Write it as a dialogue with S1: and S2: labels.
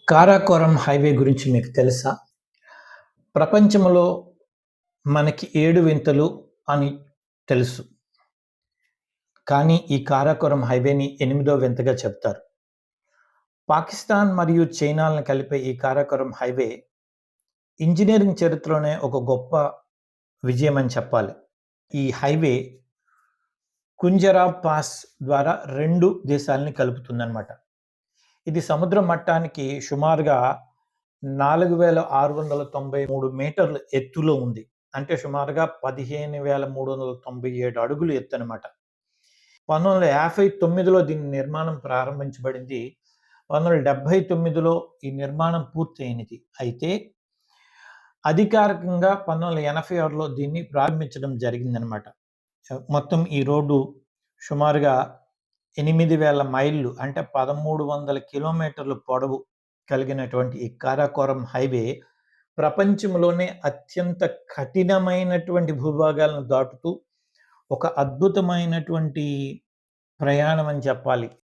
S1: Karakoram highway గురించి మీకు తెలుసా? ప్రపంచంలో మనకి 7 వింతలు అని తెలుసు. కానీ ఈ కారాకోరం హైవేని ఎనిమిదో వింతగా చెప్తారు. పాకిస్తాన్ మరియు చైనాలను కలిపే ఈ కారాకోరం హైవే ఇంజినీరింగ్ చరిత్రలోనే ఒక గొప్ప విజయమని చెప్పాలి. ఈ హైవే కుంజరాబ్ పాస్ ద్వారా 2 దేశాలని కలుపుతుందనమాట. ఇది సముద్ర మట్టానికి సుమారుగా 4693 మీటర్ల ఎత్తులో ఉంది. అంటే సుమారుగా 15,397 అడుగులు ఎత్తనమాట. 1959లో దీని నిర్మాణం ప్రారంభించబడింది. 1979లో ఈ నిర్మాణం పూర్తయినది. అయితే అధికారికంగా 1986లో దీన్ని ప్రారంభించడం జరిగిందనమాట. మొత్తం ఈ రోడ్డు సుమారుగా 8,000 మైళ్ళు అంటే 1,300 కిలోమీటర్ల పొడవు కలిగినటువంటి ఈ కారాకోరం హైవే ప్రపంచంలోనే అత్యంత కఠినమైనటువంటి భూభాగాలను దాటుతూ ఒక అద్భుతమైనటువంటి ప్రయాణం అని చెప్పాలి.